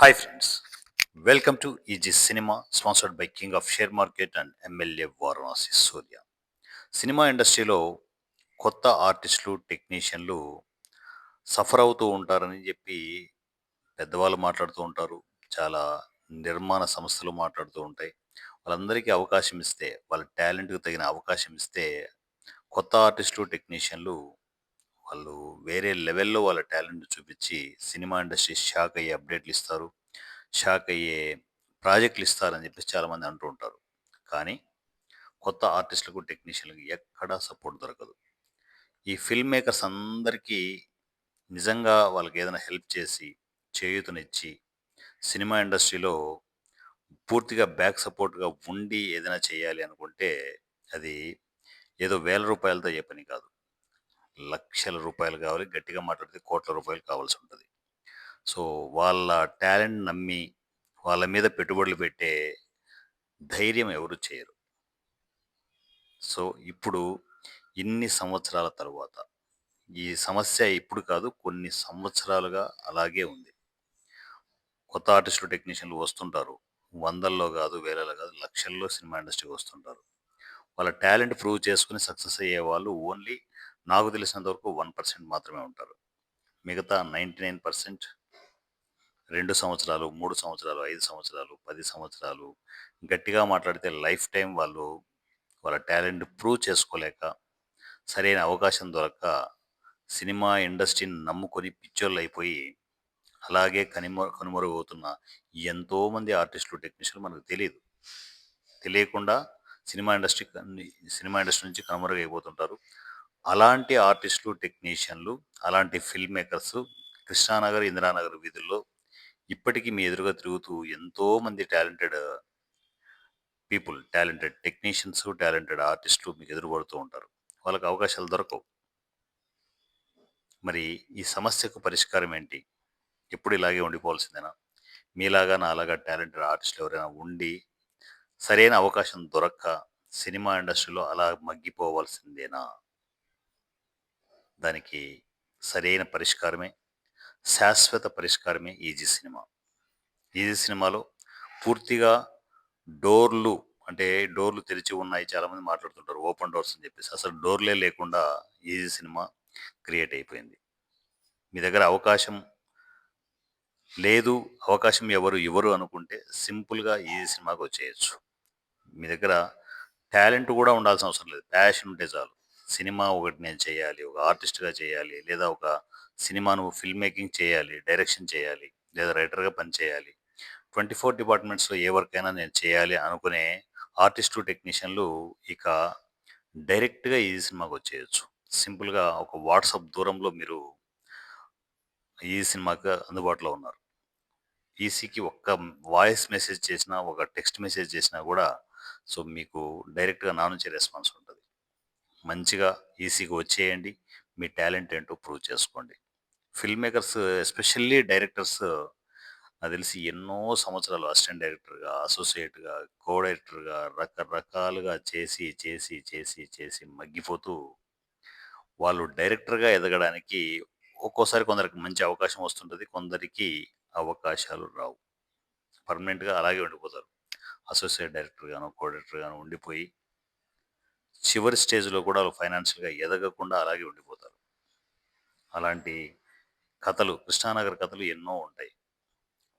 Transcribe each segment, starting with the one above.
Hi friends, welcome to EG Cinema, sponsored by King of Share Market and MLA Varanasi Surya. Cinema ఇండస్ట్రీలో కొత్త ఆర్టిస్టులు, టెక్నీషియన్లు suffer అవుతూ ఉంటారని చెప్పి పెద్దవాళ్ళు మాట్లాడుతూ ఉంటారు. చాలా నిర్మాణ సంస్థలు మాట్లాడుతూ ఉంటాయి. వాళ్ళందరికీ అవకాశం ఇస్తే, వాళ్ళ టాలెంట్‌కి తగిన అవకాశం ఇస్తే, కొత్త ఆర్టిస్టులు, టెక్నీషియన్లు వాళ్ళు వేరే లెవెల్‌లో వాళ్ళ టాలెంట్ చూపిచ్చి సినిమా ఇండస్ట్రీ షాక్ అయ్యే అప్డేట్లు ఇస్తారు. షాక్ అయ్యే ప్రాజెక్ట్‌లు ఇస్తారని చెప్పేసి చాలామంది అంటూ ఉంటారు. కానీ కొత్త ఆర్టిస్టులకు, టెక్నీషియన్‌లకి ఎక్కడా సపోర్ట్ దొరకదు. ఈ ఫిల్మ్ మేకర్స్ అందరికీ నిజంగా వాళ్ళకేదైనా హెల్ప్ చేసి, చేయూతనిచ్చి, సినిమా ఇండస్ట్రీలో పూర్తిగా బ్యాక్ సపోర్ట్‌గా ఉండి ఏదైనా చేయాలి అనుకుంటే, అది ఏదో వేల రూపాయలతో అయ్యే పని కాదు. లక్షల రూపాయలు కావాలి. గట్టిగా మాట్లాడితే కోట్ల రూపాయలు కావాల్సుంటది. సో, వాళ్ళ టాలెంట్ నమ్మి, వాళ్ళ మీద పెట్టుబడులు పెట్టే ధైర్యం ఎవరు చేయరు. సో, ఇప్పుడు ఇన్ని సంవత్సరాల తరువాత, ఈ సమస్య ఇప్పుడు కాదు, కొన్ని సంవత్సరాలుగా అలాగే ఉంది. కొత్త ఆర్టిస్టులు, టెక్నీషియన్‌లు వస్తుంటారు. వందల్లో గాదు, వేలలో గాదు, లక్షల్లో సినిమా ఇండస్ట్రీకి వస్తుంటారు. వాళ్ళ టాలెంట్ ప్రూవ్ చేసుకొని సక్సెస్ అయ్యేవాళ్ళు ఓన్లీ నాకు తెలిసినంత వరకు 1% మాత్రమే ఉంటారు. మిగతా 99% 2 సంవత్సరాలు, 3 సంవత్సరాలు, 5 సంవత్సరాలు, 10 సంవత్సరాలు గట్టిగా మాట్లాడితే లైఫ్ టైమ్ వాళ్ళు వాళ్ళ టాలెంట్ ప్రూవ్ చేసుకోలేక, సరైన అవకాశం దొరక్క, సినిమా ఇండస్ట్రీని నమ్ముకొని పిచ్చోళ్ళైపోయి, అలాగే కనుమరుగవుతున్న ఎంతోమంది ఆర్టిస్టులు, టెక్నీషియన్‌లు మనకు తెలీదు. తెలియకుండా సినిమా ఇండస్ట్రీ నుంచి కనుమరుగైపోతుంటారు. అలాంటి ఆర్టిస్టులు, టెక్నీషియన్‌లు, అలాంటి ఫిల్మ్ మేకర్స్ కృష్ణానగర్, ఇందిరానగర్ వీధుల్లో ఇప్పటికి మీ ఎదురుగా తిరుగుతూ ఎంతోమంది టాలెంటెడ్ టాలెంటెడ్ టెక్నీషియన్స్, టాలెంటెడ్ ఆర్టిస్టులు మీకు ఎదురుపడుతూ ఉంటారు. వాళ్ళకి అవకాశాలు దొరకవు. మరి ఈ సమస్యకు పరిష్కారం ఏంటి? ఎప్పుడు ఇలాగే ఉండిపోవాల్సిందేనా? మీలాగా, నాలాగా టాలెంటెడ్ ఆర్టిస్టులు ఎవరైనా ఉండి, సరైన అవకాశం దొరక్క సినిమా ఇండస్ట్రీలో అలా మగ్గిపోవాల్సిందేనా? దానికి సరైన పరిష్కారమే, శాశ్వత పరిష్కారమే ఈజీ సినిమా. ఈజీ సినిమాలో పూర్తిగా డోర్లు అంటే డోర్లు తెరిచి ఉన్నాయి. చాలామంది మాట్లాడుతుంటారు ఓపెన్ డోర్స్ అని చెప్పేసి. అసలు డోర్‌లే లేకుండా ఈజీ సినిమా క్రియేట్ అయిపోయింది. మీ దగ్గర అవకాశం లేదు, అవకాశం ఎవరు ఇవ్వరు అనుకుంటే సింపుల్‌గా ఈజీ సినిమాకొచ్చేయొచ్చు. మీ దగ్గర టాలెంట్ గూడా ఉండాల్సిన అవసరం లేదు. ప్యాషన్ ఉంటే చాలు. సినిమా ఒకటి నేను చేయాలి, ఒక ఆర్టిస్ట్‌గా చేయాలి, లేదా ఒక సినిమాను ఫిల్మ్ మేకింగ్ చేయాలి, డైరెక్షన్ చేయాలి, లేదా రైటర్‌గా పని చేయాలి. 24 డిపార్ట్మెంట్స్‌లో ఏ వర్క్ అయినా నేను చేయాలి అనుకునే ఆర్టిస్టులు, టెక్నీషియన్‌లు ఇక డైరెక్ట్‌గా ఈ సినిమాకొచ్చేయొచ్చు. సింపుల్‌గా ఒక వాట్సాప్ దూరంలో మీరు ఈ సినిమాకి అందుబాటులో ఉన్నారు. ఈసీకి ఒక్క వాయిస్ మెసేజ్ చేసినా, ఒక టెక్స్ట్ మెసేజ్ చేసినా గూడా సో, మీకు డైరెక్ట్‌గా నా నుంచే రెస్పాన్స్ ఉంటది. మంచిగా ఈసీకి వచ్చేయండి. మీ టాలెంట్ ఏంటో ప్రూవ్ చేసుకోండి. ఫిల్మ్ మేకర్స్ ఎస్పెషల్లీ డైరెక్టర్స్ నాకు తెలిసి ఎన్నో సంవత్సరాలు అసిస్టెంట్ డైరెక్టర్‌గా, అసోసియేట్‌గా, కో డైరెక్టర్‌గా రకరకాలుగా చేసి, చేసి, చేసి, చేసి మగ్గిపోతూ వాళ్ళు డైరెక్టర్‌గా ఎదగడానికి ఒక్కోసారి కొందరికి మంచి అవకాశం వస్తుంటది. కొందరికి అవకాశాలు రావు. పర్మనెంట్‌గా అలాగే ఉండిపోతారు. అసోసియేట్ డైరెక్టర్ గానో, కో డైరెక్టర్ గానో ఉండిపోయి చివరి స్టేజ్‌లో కూడా వాళ్ళు ఫైనాన్షియల్‌గా ఎదగకుండా అలాగే ఉండిపోతారు. అలాంటి కథలు 'కృష్ణానగర్' కథలు ఎన్నో ఉంటాయి.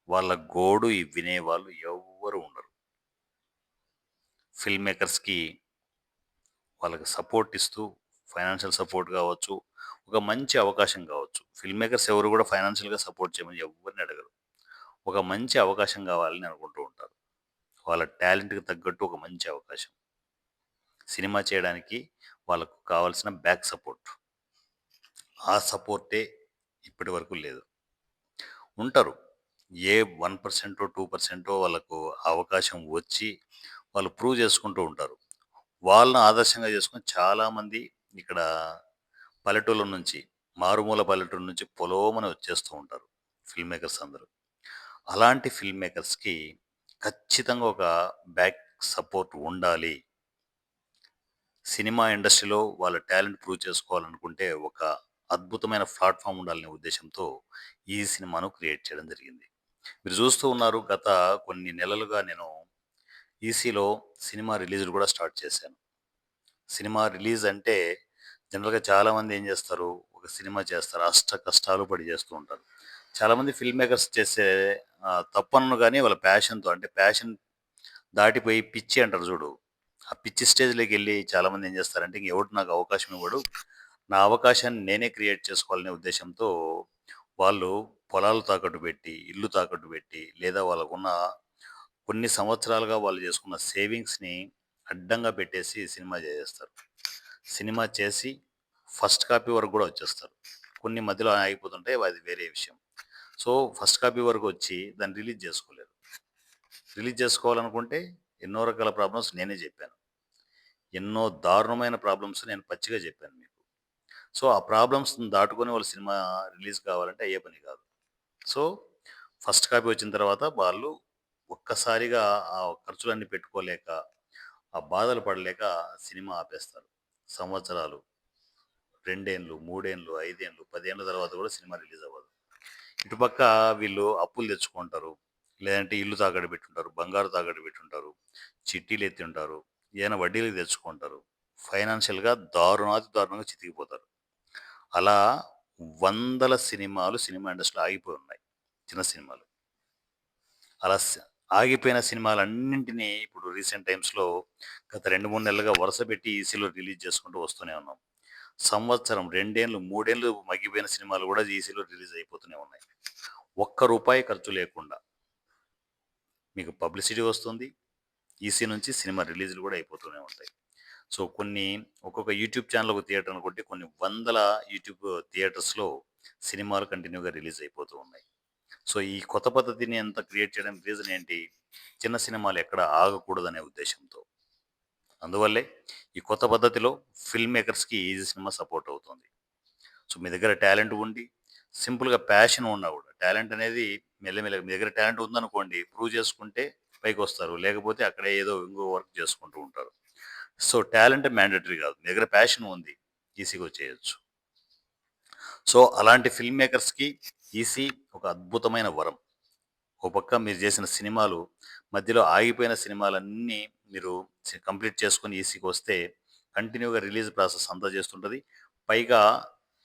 వాళ్ళ గోడు వినేవాళ్ళు ఎవ్వరు ఉండరు. ఫిల్మ్ మేకర్స్‌కి వాళ్ళకి సపోర్ట్ ఇస్తూ ఫైనాన్షియల్ సపోర్ట్ కావచ్చు, ఒక మంచి అవకాశం కావచ్చు. ఫిల్మ్ మేకర్స్ ఎవరు కూడా ఫైనాన్షియల్‌గా సపోర్ట్ చేయమని ఎవ్వరిని అడగరు. ఒక మంచి అవకాశం కావాలని అనుకుంటూ ఉంటారు. వాళ్ళ టాలెంట్‌కి తగ్గట్టు ఒక మంచి అవకాశం. సినిమా చేయడానికి వాళ్ళకు కావాల్సిన బ్యాక్ సపోర్ట్. ఆ సపోర్టే ఇప్పటి వరకు లేదు. ఉంటారు. ఏ 1% 2% వాళ్ళకు అవకాశం వచ్చి వాళ్ళు ప్రూవ్ చేసుకుంటూ ఉంటారు. వాళ్ళని ఆదర్శంగా చేసుకొని చాలామంది ఇక్కడ పల్లెటూళ్ళ నుంచి, మారుమూల పల్లెటూరు నుంచి పొలోమని వచ్చేస్తూ ఉంటారు ఫిల్మ్ మేకర్స్ అందరూ. అలాంటి ఫిల్మ్ మేకర్స్‌కి ఖచ్చితంగా ఒక బ్యాక్ సపోర్ట్ ఉండాలి. సినిమా ఇండస్ట్రీలో వాళ్ళ టాలెంట్ ప్రూవ్ చేసుకోవాలనుకుంటే ఒక అద్భుతమైన ప్లాట్‌ఫార్మ్ ఉండాలనే ఉద్దేశ్యంతో ఈ సినిమాను క్రియేట్ చేయడం జరిగింది. మీరు చూస్తూ ఉన్నారు గత కొన్ని నెలలుగా నేను ఈసీలో సినిమా రిలీజులు కూడా స్టార్ట్ చేశాను. సినిమా రిలీజ్ అంటే జనరల్‌గా చాలామంది ఏం చేస్తారు, ఒక సినిమా చేస్తారు. అష్ట కష్టాలు పడి చేస్తూ ఉంటారు. చాలామంది ఫిల్మ్ మేకర్స్ చేసే తప్పనను గాని వాళ్ళ ప్యాషన్‌తో అంటే ప్యాషన్ దాటిపోయి పిచ్చి అంటారు చూడు. ఆ పిచ్చి స్టేజ్‌లోకెళ్ళి చాలామంది ఏం చేస్తారంటే ఇంక ఎవడు నాకు అవకాశం ఇవ్వడు. నా అవకాశాన్ని నేనే క్రియేట్ చేసుకోవాలనే ఉద్దేశ్యంతో వాళ్ళు పొలాలు తాకట్టు పెట్టి, ఇల్లు తాకట్టు పెట్టి లేదా వాళ్ళకున్న కొన్ని సంవత్సరాలుగా వాళ్ళు చేసుకున్న సేవింగ్స్‌ని అడ్డంగా పెట్టేసి సినిమా చేసేస్తారు. సినిమా చేసి ఫస్ట్ కాపీ వరకు కూడా వచ్చేస్తారు. కొన్ని మధ్యలో ఆగిపోతుంటాయి. అది వేరే విషయం. సో, ఫస్ట్ కాపీ వరకు వచ్చి దాన్ని రిలీజ్ చేసుకోలేరు. రిలీజ్ చేసుకోవాలనుకుంటే ఎన్నో రకాల ప్రాబ్లమ్స్ నేనే చెప్పాను. ఎన్నో దారుణమైన ప్రాబ్లమ్స్ నేను పచ్చిగా చెప్పాను మీకు. సో, ఆ ప్రాబ్లమ్స్‌ని దాటుకొని వాళ్ళు సినిమా రిలీజ్ కావాలంటే అయ్యే పని కాదు. సో, ఫస్ట్ కాపీ వచ్చిన తర్వాత వాళ్ళు ఒక్కసారిగా ఆ ఖర్చులన్నీ పెట్టుకోలేక, ఆ బాధలు పడలేక సినిమా ఆపేస్తారు. సంవత్సరాలు, 2 ఏండ్లు, 3 ఏండ్లు, 5 ఏండ్లు, 10 ఏండ్ల తర్వాత కూడా సినిమా రిలీజ్ అవ్వదు. ఇటుపక్క వీళ్ళు అప్పులు తెచ్చుకుంటారు. లేదంటే ఇల్లు తాకట్టు పెట్టుంటారు. బంగారు తాకట్టు పెట్టుంటారు. చిట్టీలు ఎత్తుంటారు. ఏదైనా వడ్డీలకు తెచ్చుకుంటారు. ఫైనాన్షియల్‌గా దారుణాతి దారుణంగా చితికిపోతారు. అలా వందల సినిమాలు సినిమా ఇండస్ట్రీలో ఆగిపోయి ఉన్నాయి. చిన్న సినిమాలు. అలా ఆగిపోయిన సినిమాలన్నింటినీ ఇప్పుడు రీసెంట్ టైమ్స్‌లో గత 2, 3 నెలలుగా వరుసపెట్టి ఈసీలో రిలీజ్ చేసుకుంటూ వస్తూనే ఉన్నాం. సంవత్సరం, 2 ఏండ్లు, 3 ఏండ్లు మగ్గిపోయిన సినిమాలు కూడా ఈసీలో రిలీజ్ అయిపోతూనే ఉన్నాయి. ఒక్క రూపాయి ఖర్చు లేకుండా మీకు పబ్లిసిటీ వస్తుంది. ఈసీ నుంచి సినిమా రిలీజ్‌లు కూడా అయిపోతూనే ఉంటాయి. సో, ఒక్కొక్క యూట్యూబ్ ఛానెల్ ఒక థియేటర్ అనుకుంటే కొన్ని వందల యూట్యూబ్ థియేటర్స్‌లో సినిమాలు కంటిన్యూగా రిలీజ్ అయిపోతూ ఉన్నాయి. సో, ఈ కొత్త పద్ధతిని అంతా క్రియేట్ చేయడానికి రీజన్ ఏంటి? చిన్న సినిమాలు ఎక్కడ ఆగకూడదనే ఉద్దేశ్యంతో. అందువల్లే ఈ కొత్త పద్ధతిలో ఫిల్మ్ మేకర్స్‌కి ఈజీ సినిమా సపోర్ట్ అవుతుంది. సో, మీ దగ్గర టాలెంట్ ఉండి, సింపుల్‌గా ప్యాషన్ ఉన్నా కూడా టాలెంట్ అనేది మెల్లమెల్లగా మీ దగ్గర టాలెంట్ ఉందనుకోండి, ప్రూవ్ చేసుకుంటే పైకొస్తారు. లేకపోతే అక్కడే ఏదో ఇంకో వర్క్ చేసుకుంటూ ఉంటారు. సో, టాలెంట్ మ్యాండేటరీ కాదు. మీ దగ్గర ప్యాషన్ ఉంది. ఈసీగా వచ్చేయొచ్చు. సో, అలాంటి ఫిల్మ్ మేకర్స్‌కి ఈసీ ఒక అద్భుతమైన వరం. ఓ పక్క మీరు చేసిన సినిమాలు మధ్యలో ఆగిపోయిన సినిమాలన్నీ మీరు కంప్లీట్ చేసుకొని ఈసీకొస్తే కంటిన్యూగా రిలీజ్ ప్రాసెస్ అంతా చేస్తుంటది. పైగా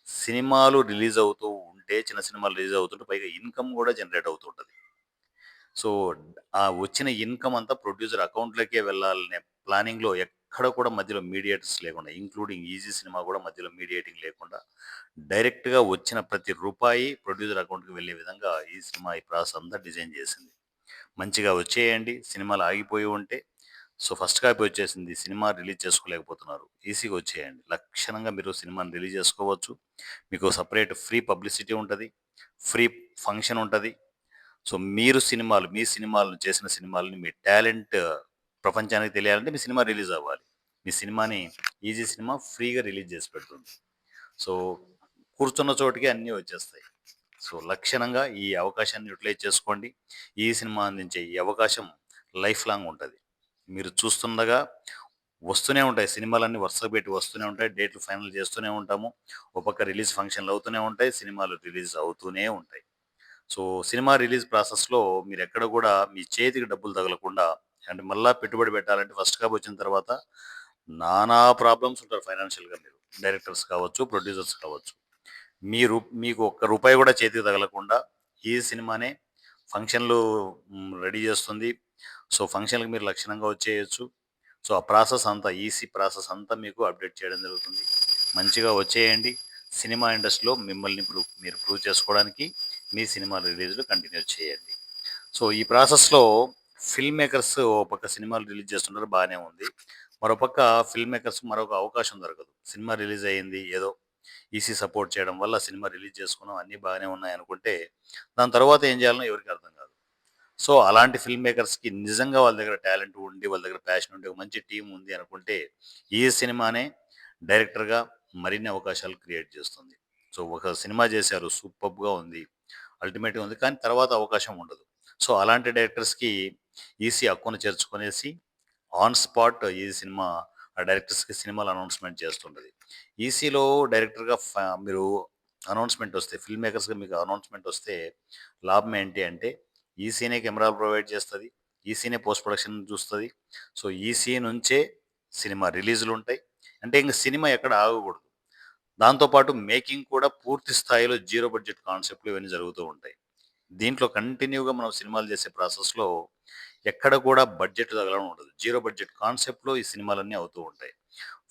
సినిమాలు రిలీజ్ అవుతూ ఉంటే, చిన్న సినిమాలు రిలీజ్ అవుతుంటే పైగా ఇన్‌కమ్ గూడా జనరేట్ అవుతూ ఉంటది. సో, ఆ వచ్చిన ఇన్‌కమ్ అంతా ప్రొడ్యూసర్ అకౌంట్‌లోకే వెళ్ళాలనే ప్లానింగ్‌లో ఎక్కడ కూడా మధ్యలో మీడియేటర్స్ లేకుండా, ఇంక్లూడింగ్ ఈజీ సినిమా కూడా మధ్యలో మీడియేటింగ్ లేకుండా డైరెక్ట్‌గా వచ్చిన ప్రతి రూపాయి ప్రొడ్యూసర్ అకౌంట్‌కి వెళ్ళే విధంగా ఈ సినిమా ఈ ప్రాసెస్ అంతా డిజైన్ చేసింది. మంచిగా వచ్చేయండి. సినిమాలు ఆగిపోయి ఉంటే సో, ఫస్ట్ కాపీ వచ్చేసింది. సినిమా రిలీజ్ చేసుకోలేకపోతున్నారు. ఈసీగా వచ్చేయండి. లక్షణంగా మీరు సినిమాని రిలీజ్ చేసుకోవచ్చు. మీకు సెపరేట్ ఫ్రీ పబ్లిసిటీ ఉంటది. ఫ్రీ ఫంక్షన్ ఉంటది. సో, మీ సినిమాలను చేసిన సినిమాలని మీ టాలెంట్ ప్రపంచానికి తెలియాలంటే మీ సినిమా రిలీజ్ అవ్వాలి. మీ సినిమాని ఈజీ సినిమా ఫ్రీగా రిలీజ్ చేసి పెడుతుంది. సో, కూర్చున్న చోటికే అన్నీ వచ్చేస్తాయి. సో, లక్షణంగా ఈ అవకాశాన్ని యుటిలైజ్ చేసుకోండి. ఈ సినిమా అందించే ఈ అవకాశం లైఫ్ లాంగ్ ఉంటది. మీరు చూస్తుండగా వస్తూనే ఉంటాయి. సినిమాలన్నీ వరుసగా పెట్టి వస్తూనే ఉంటాయి. డేట్లు ఫైనల్ చేస్తూనే ఉంటాము. ఓ పక్క రిలీజ్ ఫంక్షన్‌లు అవుతూనే ఉంటాయి. సినిమాలు రిలీజ్ అవుతూనే ఉంటాయి. సో, సినిమా రిలీజ్ ప్రాసెస్‌లో మీరెక్కడ గూడా మీ చేతికి డబ్బులు తగలకుండా అంటే మళ్ళా పెట్టుబడి పెట్టాలంటే ఫస్ట్ కాపీ వచ్చిన తర్వాత నానా ప్రాబ్లమ్స్ ఉంటారు ఫైనాన్షియల్‌గా మీరు. డైరెక్టర్స్ కావచ్చు, ప్రొడ్యూసర్స్ కావచ్చు. మీరు మీకు ఒక్క రూపాయి గూడా చేతికి తగలకుండా ఈ సినిమానే ఫంక్షన్‌లు రెడీ చేస్తుంది. సో, ఫంక్షన్‌లకి మీరు లక్షణంగా వచ్చేయొచ్చు. సో, ఆ ప్రాసెస్ అంతా ఈసీ ప్రాసెస్ అంతా మీకు అప్డేట్ చేయడం జరుగుతుంది. మంచిగా వచ్చేయండి. సినిమా ఇండస్ట్రీలో మిమ్మల్ని మీరు ప్రూవ్ చేసుకోవడానికి మీ సినిమా రిలీజ్‌లు కంటిన్యూ చేయండి. సో, ఈ ప్రాసెస్‌లో ఫిల్మ్ మేకర్స్ ఓ పక్క సినిమాలు రిలీజ్ చేస్తున్నారు బానే ఉంది. మరోపక్క ఫిల్మ్ మేకర్స్ మరొక అవకాశం దొరకదు. సినిమా రిలీజ్ అయింది. ఏదో ఈసీ సపోర్ట్ చేయడం వల్ల సినిమా రిలీజ్ చేసుకున్నాం. అన్నీ బాగానే ఉన్నాయనుకుంటే, దాని తర్వాత ఏం చేయాలనో ఎవరికీ అర్థం కాదు. సో, అలాంటి ఫిల్మ్ మేకర్స్‌కి నిజంగా వాళ్ళ దగ్గర టాలెంట్ ఉండి, వాళ్ళ దగ్గర ప్యాషన్ ఉండి, ఒక మంచి టీమ్ ఉంది అనుకుంటే, ఈ సినిమానే డైరెక్టర్‌గా మరిన్ని అవకాశాలు క్రియేట్ చేస్తుంది. సో, ఒక సినిమా చేశారు. సూపర్బ్‌గా ఉంది. అల్టిమేట్‌గా ఉంది. కానీ తర్వాత అవకాశం ఉండదు. సో, అలాంటి డైరెక్టర్స్‌కి ఈసీ హక్కున చేర్చుకొనేసి ఆన్ స్పాట్ ఈ సినిమా ఆ డైరెక్టర్స్‌కి సినిమాలు అనౌన్స్‌మెంట్ చేస్తుంటది. ఈసీలో డైరెక్టర్‌గా మీరు అనౌన్స్‌మెంట్ వస్తే ఫిల్మ్ మేకర్స్‌గా మీకు అనౌన్స్‌మెంట్ వస్తే లాభం ఏంటి అంటే ఈసీనే కెమెరాలు ప్రొవైడ్ చేస్తుంది, ఈసీనే పోస్ట్ ప్రొడక్షన్ చూస్తుంది. సో ఈసీ నుంచే సినిమా రిలీజులు ఉంటాయి. అంటే ఇంక సినిమా ఎక్కడ ఆగకూడదు. దాంతోపాటు మేకింగ్ కూడా పూర్తి స్థాయిలో జీరో బడ్జెట్ కాన్సెప్ట్లు ఇవన్నీ జరుగుతూ ఉంటాయి. దీంట్లో కంటిన్యూగా మనం సినిమాలు చేసే ప్రాసెస్లో ఎక్కడ కూడా బడ్జెట్ తగలడం ఉండదు. జీరో బడ్జెట్ కాన్సెప్ట్‌లో ఈ సినిమాలన్నీ అవుతూ ఉంటాయి.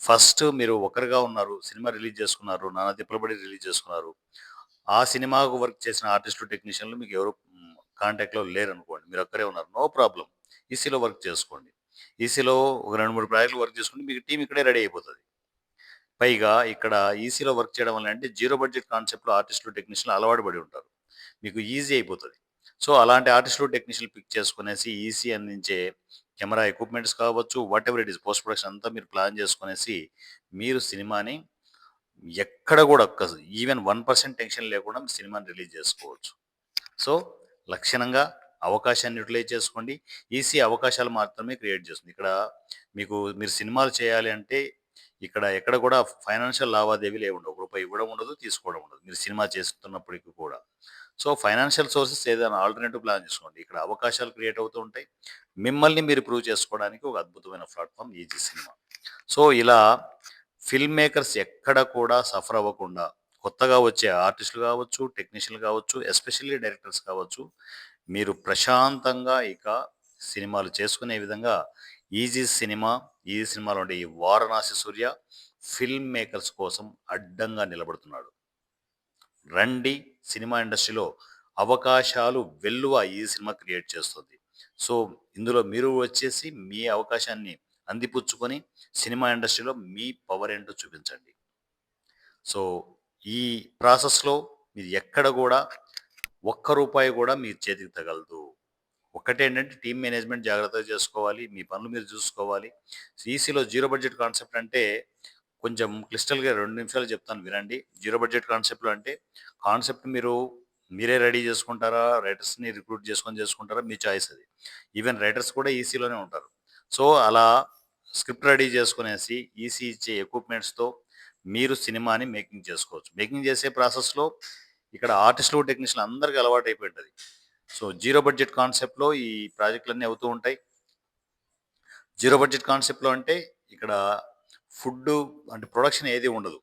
ఫస్ట్ మీరు ఒకరుగా ఉన్నారు. సినిమా రిలీజ్ చేసుకున్నారు. నానా తిప్పలు పడి రిలీజ్ చేసుకున్నారు. ఆ సినిమాకు వర్క్ చేసిన ఆర్టిస్టులు, టెక్నీషియన్‌లు మీకు ఎవరు కాంటాక్ట్‌లో లేరనుకోండి. మీరొక్కరే ఉన్నారు. No problem. ఈసీలో వర్క్ చేసుకోండి. ఈసీలో ఒక 2, 3 ప్రాజెక్టులు వర్క్ చేసుకుంటే మీకు టీమ్ ఇక్కడే రెడీ అయిపోతది. పైగా ఇక్కడ ఈసీలో వర్క్ చేయడం వల్ల అంటే జీరో బడ్జెట్ కాన్సెప్ట్‌లో ఆర్టిస్టులు, టెక్నీషియన్‌లు అలవాటు పడి ఉంటారు. మీకు ఈజీ అయిపోతది. సో, అలాంటి ఆర్టిస్టులు, టెక్నీషియన్‌లు పిక్ చేసుకొనేసి ఈసీ అందించే కెమెరా ఎక్విప్‌మెంట్స్ కావచ్చు, whatever it is post production అంతా మీరు ప్లాన్ చేసుకొనేసి, మీరు సినిమాని ఎక్కడ గూడా ఈవెన్ 1% టెన్షన్ లేకుండా సినిమాని రిలీజ్ చేసుకోవచ్చు. సో, లక్షణంగా అవకాశాన్ని యుటిలైజ్ చేసుకోండి. ఈసీ అవకాశాలు మాత్రమే క్రియేట్ చేస్తుంది. ఇక్కడ మీరు సినిమాలు చేయాలి అంటే ఇక్కడ ఎక్కడ కూడా ఫైనాన్షియల్ లావాదేవీలు ఏమి ఉండవు. రూపాయి ఇవ్వడం ఉండదు, తీసుకోవడం ఉండదు. మీరు సినిమా చేస్తున్నప్పటికి కూడా. సో, ఫైనాన్షియల్ సోర్సెస్ ఏదైనా ఆల్టర్‌నేటివ్ ప్లాన్ చేసుకోండి. ఇక్కడ అవకాశాలు క్రియేట్ అవుతూ ఉంటాయి. మిమ్మల్ని మీరు ప్రూవ్ చేసుకోవడానికి ఒక అద్భుతమైన ప్లాట్‌ఫార్మ్ ఈజీ సినిమా. సో, ఇలా ఫిల్మ్ మేకర్స్ ఎక్కడ కూడా సఫర్ అవ్వకుండా కొత్తగా వచ్చే ఆర్టిస్టులు కావచ్చు, టెక్నీషియన్‌లు కావచ్చు, ఎస్పెషల్లీ డైరెక్టర్స్ కావచ్చు, మీరు ప్రశాంతంగా ఇక సినిమాలు చేసుకునే విధంగా ఈజీ సినిమాలో ఉండే ఈ వారణాసి సూర్య ఫిల్మ్ మేకర్స్ కోసం అడ్డంగా నిలబడుతున్నాడు. రండి, సినిమా ఇండస్ట్రీలో అవకాశాలు వెల్లువ ఈ సినిమా క్రియేట్ చేస్తుంది. సో, ఇందులో మీరు వచ్చేసి మీ అవకాశాన్ని అందిపుచ్చుకొని సినిమా ఇండస్ట్రీలో మీ పవర్ ఏంటో చూపించండి. సో, ఈ ప్రాసెస్‌లో మీరు ఎక్కడ గూడా ఒక్క రూపాయి గూడా మీ చేతికి తగలదు. ఒక్కటేంటంటే టీమ్ మేనేజ్‌మెంట్ జాగ్రత్తగా చేసుకోవాలి. మీ పనులు మీరు చూసుకోవాలి. ఈసీలో జీరో బడ్జెట్ కాన్సెప్ట్ అంటే కొంచెం క్లిస్టల్‌గా 2 నిమిషాలు చెప్తాను వినండి. జీరో బడ్జెట్ కాన్సెప్ట్‌లో అంటే కాన్సెప్ట్ మీరే రెడీ చేసుకుంటారా? రైటర్స్‌ని రిక్రూట్ చేసుకొని చేసుకుంటారా? మీ చాయిస్ అది. ఈవెన్ రైటర్స్ కూడా ఈసీలోనే ఉంటారు. సో, అలా స్క్రిప్ట్ రెడీ చేసుకునేసి ఈసీ ఇచ్చే ఎక్విప్‌మెంట్స్‌తో మీరు సినిమాని మేకింగ్ చేసుకోవచ్చు. మేకింగ్ చేసే ప్రాసెస్‌లో ఇక్కడ ఆర్టిస్టులు, టెక్నీషియన్‌లు అందరికి అలవాటైపోయి ఉంటది. సో, జీరో బడ్జెట్ కాన్సెప్ట్‌లో ఈ ప్రాజెక్ట్‌లన్నీ అవుతూ ఉంటాయి. జీరో బడ్జెట్ కాన్సెప్ట్‌లో అంటే ఇక్కడ ఫుడ్డు అంటే ప్రొడక్షన్ ఏది ఉండదు.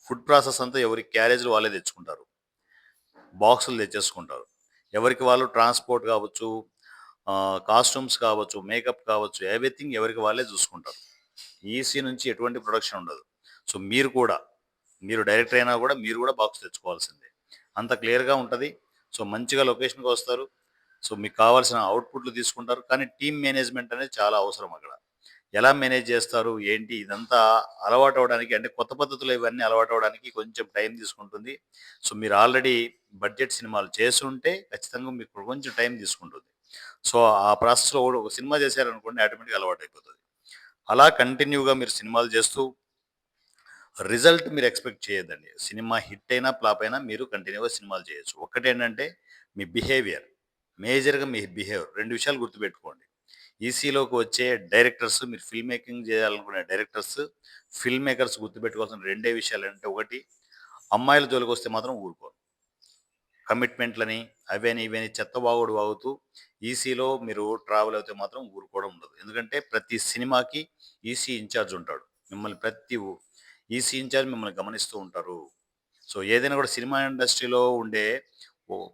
ఫుడ్ ప్రాసెస్ అంతా ఎవరి క్యారేజ్‌లు వాళ్ళే తెచ్చుకుంటారు. బాక్సులు తెచ్చేసుకుంటారు. ఎవరికి వాళ్ళు ట్రాన్స్‌పోర్ట్ కావచ్చు, కాస్ట్యూమ్స్ కావచ్చు, మేకప్ కావచ్చు, ఎవ్రీథింగ్ ఎవరికి వాళ్ళే చూసుకుంటారు. ఈసీ నుంచి ఎటువంటి ప్రొడక్షన్ ఉండదు. సో, మీరు డైరెక్టర్ అయినా కూడా మీరు కూడా బాక్స్ తెచ్చుకోవాల్సిందే. అంత క్లియర్‌గా ఉంటది. సో, మంచిగా లొకేషన్‌కొస్తారు. సో, మీకు కావాల్సిన అవుట్‌పుట్‌లు తీసుకుంటారు. కానీ టీమ్ మేనేజ్‌మెంట్ అనేది చాలా అవసరం అక్కడ. ఎలా మేనేజ్ చేస్తారు? ఏంటి? ఇదంతా అలవాటవ్వడానికి అంటే కొత్త పద్ధతులు ఇవన్నీ అలవాటవ్వడానికి కొంచెం టైం తీసుకుంటుంది. సో, మీరు ఆల్రెడీ బడ్జెట్ సినిమాలు చేసుంటే ఖచ్చితంగా మీకు కొంచెం టైం తీసుకుంటుంది. సో, ఆ ప్రాసెస్‌లో కూడా ఒక సినిమా చేశారనుకోండి ఆటోమేటిక్‌గా అలవాటయిపోతది. అలా కంటిన్యూగా మీరు సినిమాలు చేస్తూ రిజల్ట్ మీరు ఎక్స్‌పెక్ట్ చేయొద్దండి. సినిమా హిట్ అయినా, ఫ్లాప్ అయినా మీరు కంటిన్యూ‌గా సినిమాలు చేయొచ్చు. ఒక్కటేంటంటే మీ బిహేవియర్. మేజర్‌గా మీ బిహేవియర్ 2 విషయాలు గుర్తుపెట్టుకోండి. ఈసీలోకి వచ్చే డైరెక్టర్స్ మీరు ఫిల్మ్ మేకింగ్ చేయాలనుకునే డైరెక్టర్స్, ఫిల్మ్ మేకర్స్ గుర్తుపెట్టుకోవాల్సిన రెండే విషయాలంటే ఒకటి అమ్మాయిల జోలికొస్తే మాత్రం ఊరుకోరు. కమిట్మెంట్‌లని అవని ఇవని చెత్తవాగుడు వాగుతూ ఈసీలో మీరు ట్రావెల్ అవుతే మాత్రం ఊరుకోవడం ఉండదు. ఎందుకంటే ప్రతి సినిమాకి ఈసీ ఇన్‌చార్జ్ ఉంటాడు. మిమ్మల్ని ప్రతి ఈసీ ఇన్‌చార్జ్ మిమ్మల్ని గమనిస్తూ ఉంటారు. సో, ఏదైనా కూడా సినిమా ఇండస్ట్రీలో ఉండే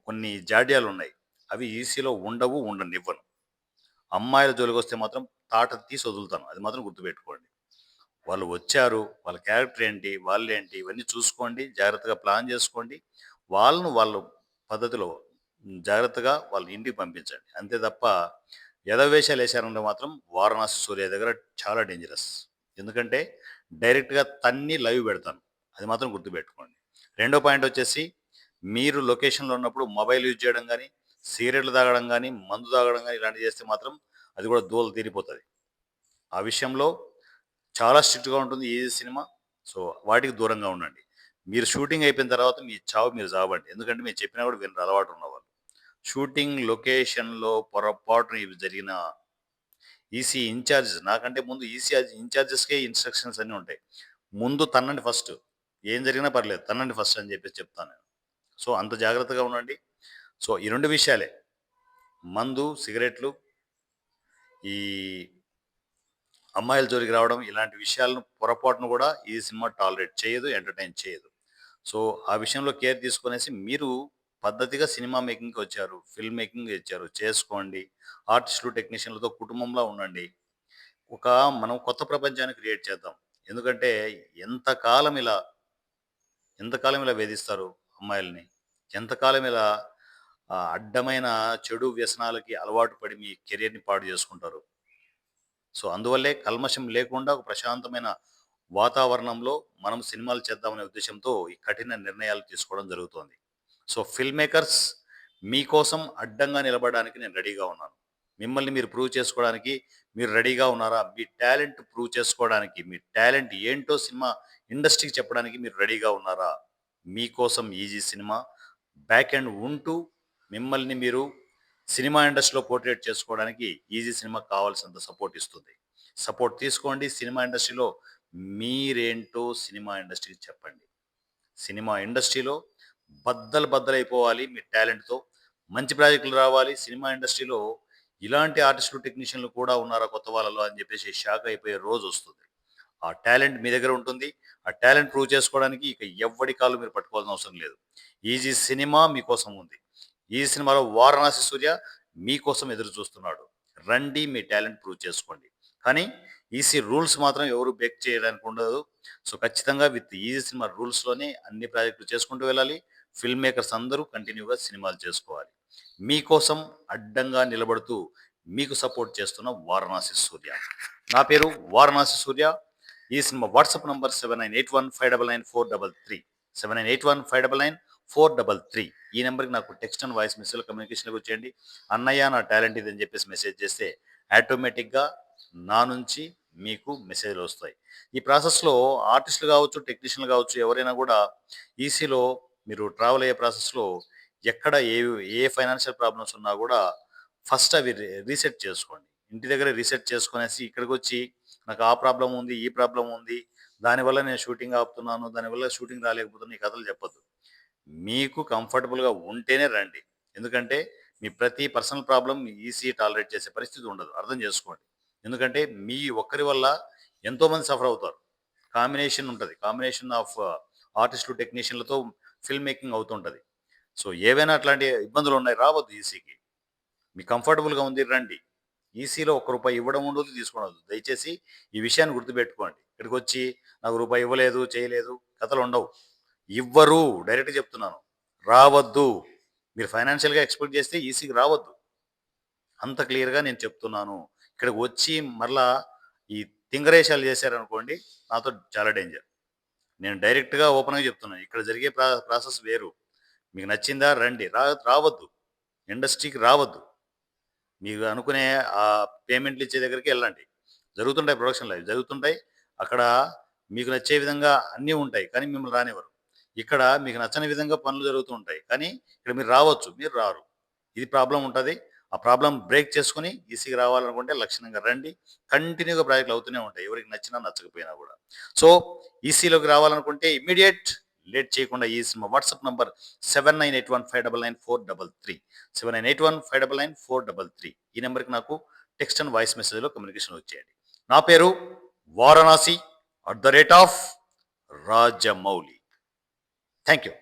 కొన్ని జాడ్యాలున్నాయి. అవి ఈసీలో ఉండవు, ఉండనివ్వను. అమ్మాయిల జోలికొస్తే మాత్రం తాట తీసి వదులుతాను. అది మాత్రం గుర్తుపెట్టుకోండి. వాళ్ళు వచ్చారు, వాళ్ళ క్యారెక్టర్ ఏంటి, వాళ్ళేంటి ఇవన్నీ చూసుకోండి. జాగ్రత్తగా ప్లాన్ చేసుకోండి. వాళ్ళ పద్ధతిలో జాగ్రత్తగా వాళ్ళ ఇంటికి పంపించండి. అంతే తప్ప ఎదవేషాలేశారంటే మాత్రం వారణాసి సూర్య దగ్గర చాలా డేంజరస్. ఎందుకంటే డైరెక్ట్‌గా తన్ని లైవ్ పెడతాను. అది మాత్రం గుర్తుపెట్టుకోండి. రెండో పాయింట్ వచ్చేసి మీరు లొకేషన్‌లో ఉన్నప్పుడు మొబైల్ యూజ్ చేయడం గానీ, సిగరెట్లు తాగడం గానీ, మందు తాగడం గానీ ఇలాంటివి చేస్తే మాత్రం అది కూడా దూల తీరిపోతది. ఆ విషయంలో చాలా స్ట్రిక్ట్‌గా ఉంటుంది ఈ సినిమా. సో, వాటికి దూరంగా ఉండండి. మీరు షూటింగ్ అయిపోయిన తర్వాత మీ చావు మీరు చావండి. ఎందుకంటే మేము చెప్పినా కూడా వినరు అలవాటు ఉన్నవాళ్ళు. షూటింగ్ లొకేషన్‌లో పొరపాటున ఇవి జరిగిన ఈసీ ఇన్‌చార్జెస్ నాకంటే ముందు ఇన్‌చార్జెస్‌కే ఇన్‌స్ట్రక్షన్స్ అన్నీ ఉంటాయి. ముందు తన్నండి ఫస్ట్. ఏం జరిగినా పర్లేదు. తన్నండి ఫస్ట్ అని చెప్పేసి చెప్తాను నేను. సో, అంత జాగ్రత్తగా ఉండండి. సో, ఈ 2 విషయాలే. మందు, సిగరెట్లు, ఈ అమ్మాయిల జోలికి రావడం ఇలాంటి విషయాలను పొరపాటును కూడా ఈ సినిమా టాలరేట్ చేయదు, ఎంటర్టైన్ చేయదు. సో, ఆ విషయంలో కేర్ తీసుకొనేసి మీరు పద్ధతిగా సినిమా మేకింగ్‌కి వచ్చారు. ఫిల్మ్ మేకింగ్ వచ్చారు. చేసుకోండి. ఆర్టిస్టులు, టెక్నీషియన్‌లతో కుటుంబంలా ఉండండి. ఒక మనం కొత్త ప్రపంచాన్ని క్రియేట్ చేద్దాం. ఎందుకంటే ఎంతకాలం ఇలా ఎంతకాలం ఇలా వేధిస్తారు అమ్మాయిల్ని? ఎంతకాలం ఇలా అడ్డమైన చెడు వ్యసనాలకి అలవాటు పడి మీ కెరియర్‌ని పాడు చేసుకుంటారు? సో, అందువల్లే కల్మషం లేకుండా ఒక ప్రశాంతమైన వాతావరణంలో మనం సినిమాలు చేద్దామనే ఉద్దేశ్యంతో ఈ కఠిన నిర్ణయాలు తీసుకోవడం జరుగుతోంది. సో, ఫిల్మ్ మేకర్స్ మీకోసం అడ్డంగా నిలబడడానికి నేను రెడీగా ఉన్నాను. మిమ్మల్ని మీరు ప్రూవ్ చేసుకోవడానికి మీరు రెడీగా ఉన్నారా? మీ టాలెంట్ ప్రూవ్ చేసుకోవడానికి, మీ టాలెంట్ ఏంటో సినిమా ఇండస్ట్రీకి చెప్పడానికి మీరు రెడీగా ఉన్నారా? మీకోసం ఈజీ సినిమా బ్యాక్ ఎండ్ ఉంటూ మిమ్మల్ని మీరు సినిమా ఇండస్ట్రీలో పోర్ట్రేట్ చేసుకోవడానికి ఈజీ సినిమా కావాల్సినంత సపోర్ట్ ఇస్తుంది. సపోర్ట్ తీసుకోండి. సినిమా ఇండస్ట్రీలో మీరేంటో సినిమా ఇండస్ట్రీకి చెప్పండి. సినిమా ఇండస్ట్రీలో బద్దలైపోవాలి మీ టాలెంట్‌తో. మంచి ప్రాజెక్టులు రావాలి. సినిమా ఇండస్ట్రీలో ఇలాంటి ఆర్టిస్టులు, టెక్నీషియన్‌లు కూడా ఉన్నారా కొత్త వాళ్ళలో అని చెప్పేసి షాక్ అయిపోయే రోజొస్తుంది. ఆ టాలెంట్ మీ దగ్గర ఉంటుంది. ఆ టాలెంట్ ప్రూవ్ చేసుకోవడానికి ఇక ఎవ్వడి కాళ్ళు మీరు పట్టుకోవాల్సిన అవసరం లేదు. ఈజీ సినిమా మీకోసం ఉంది. ఈ సినిమాలో వారణాసి సూర్య మీకోసం ఎదురు చూస్తున్నాడు. రండి మీ టాలెంట్ ప్రూవ్ చేసుకోండి. కానీ ఈసీ రూల్స్ మాత్రం ఎవరు బ్రేక్ చేయడానికి ఉండదు. సో, ఖచ్చితంగా విత్ ఈజీ సినిమా రూల్స్‌లోనే అన్ని ప్రాజెక్టులు చేసుకుంటూ వెళ్ళాలి. ఫిల్మ్ మేకర్స్ అందరూ కంటిన్యూ‌గా సినిమాలు చేసుకోవాలి. మీకోసం అడ్డంగా నిలబడుతూ మీకు సపోర్ట్ చేస్తున్న వారణాసి సూర్య. నా పేరు వారణాసి సూర్య. ఈ సినిమా వాట్సాప్ నంబర్ 7981599433 7981599433. ఈ నెంబర్‌కి నాకు టెక్స్ట్ అండ్ వాయిస్ మెసేజ్‌లో కమ్యూనికేషన్‌లోకి వచ్చేయండి. అన్నయ్య నా టాలెంట్ ఇదని చెప్పేసి మెసేజ్ చేస్తే ఆటోమేటిక్‌గా నా నుంచి మీకు మెసేజ్‌లు వస్తాయి. ఈ ప్రాసెస్‌లో ఆర్టిస్టులు కావచ్చు, టెక్నీషియన్‌లు కావచ్చు ఎవరైనా కూడా ఈసీలో మీరు ట్రావెల్ అయ్యే ప్రాసెస్‌లో ఎక్కడ ఏ ఫైనాన్షియల్ ప్రాబ్లమ్స్ ఉన్నా కూడా ఫస్ట్ అవి రీసెట్ చేసుకోండి. ఇంటి దగ్గర రీసెట్ చేసుకొనేసి ఇక్కడికొచ్చి నాకు ఆ ప్రాబ్లమ్ ఉంది, ఈ ప్రాబ్లమ్ ఉంది. దానివల్ల నేను షూటింగ్ ఆపుతున్నాను. దానివల్ల షూటింగ్ రాలేకపోతున్నా. ఈ కథలు చెప్పొద్దు. మీకు కంఫర్టబుల్‌గా ఉంటేనే రండి. ఎందుకంటే మీ ప్రతి పర్సనల్ ప్రాబ్లమ్ ఈసీ టాలరేట్ చేసే పరిస్థితి ఉండదు. అర్థం చేసుకోండి. ఎందుకంటే మీ ఒక్కరి వల్ల ఎంతోమంది సఫర్ అవుతారు. కాంబినేషన్ ఉంటది. కాంబినేషన్ ఆఫ్ ఆర్టిస్టులు, టెక్నీషియన్‌లతో ఫిల్మ్ మేకింగ్ అవుతుంటది. సో, ఏవైనా అట్లాంటి ఇబ్బందులున్నాయి రావద్దు ఈసీకి. మీకు కంఫర్టబుల్‌గా ఉంది రండి. ఈసీలో ఒక్క రూపాయి ఇవ్వడం ఉండదు, తీసుకోవడం ఉండదు. దయచేసి ఈ విషయాన్ని గుర్తుపెట్టుకోండి. ఇక్కడికొచ్చి నాకు రూపాయి ఇవ్వలేదు, చేయలేదు కథలుండవు. ఇవ్వరు. డైరెక్ట్‌గా చెప్తున్నాను. రావద్దు. మీరు ఫైనాన్షియల్‌గా ఎక్స్‌పెక్ట్ చేస్తే ఈసీకి రావద్దు. అంత క్లియర్‌గా నేను చెప్తున్నాను. ఇక్కడికి వచ్చి మరలా ఈ తింగరేషాలు చేశారనుకోండి నాతో చాలా డేంజర్. నేను డైరెక్ట్‌గా ఓపెన్‌గా చెప్తున్నాను. ఇక్కడ జరిగే ప్రాసెస్ వేరు. మీకు నచ్చిందా రండి. రావద్దు. ఇండస్ట్రీకి రావద్దు. మీరు అనుకునే పేమెంట్లు ఇచ్చే దగ్గరికి ఎళ్ళండి. జరుగుతుంటాయి ప్రొడక్షన్‌లు అవి జరుగుతుంటాయి. అక్కడ మీకు నచ్చే విధంగా అన్నీ ఉంటాయి. కానీ మిమ్మల్ని రానివ్వరు. ఇక్కడ మీకు నచ్చని విధంగా పనులు జరుగుతూ ఉంటాయి. కానీ ఇక్కడ మీరు రావచ్చు. మీరు రారు. ఇది ప్రాబ్లమ్ ఉంటది. ఆ ప్రాబ్లమ్ బ్రేక్ చేసుకొని ఈసీకి రావాలనుకుంటే లక్షణంగా రండి. కంటిన్యూ‌గా ప్రాజెక్టులు అవుతూనే ఉంటాయి. ఎవరికి నచ్చినా, నచ్చకపోయినా గూడా. సో, ఈసీలోకి రావాలనుకుంటే ఇమ్మీడియేట్ లేట్ చేయకుండా ఈ సినిమా వాట్సాప్ నంబర్ 7981599433 7981599433 ఈ నెంబర్‌కి నాకు టెక్స్ట్ అండ్ వాయిస్ మెసేజ్‌లో కమ్యూనికేషన్ వచ్చేయండి. నా పేరు వారణాసి @ రాజమౌళి. Thank you.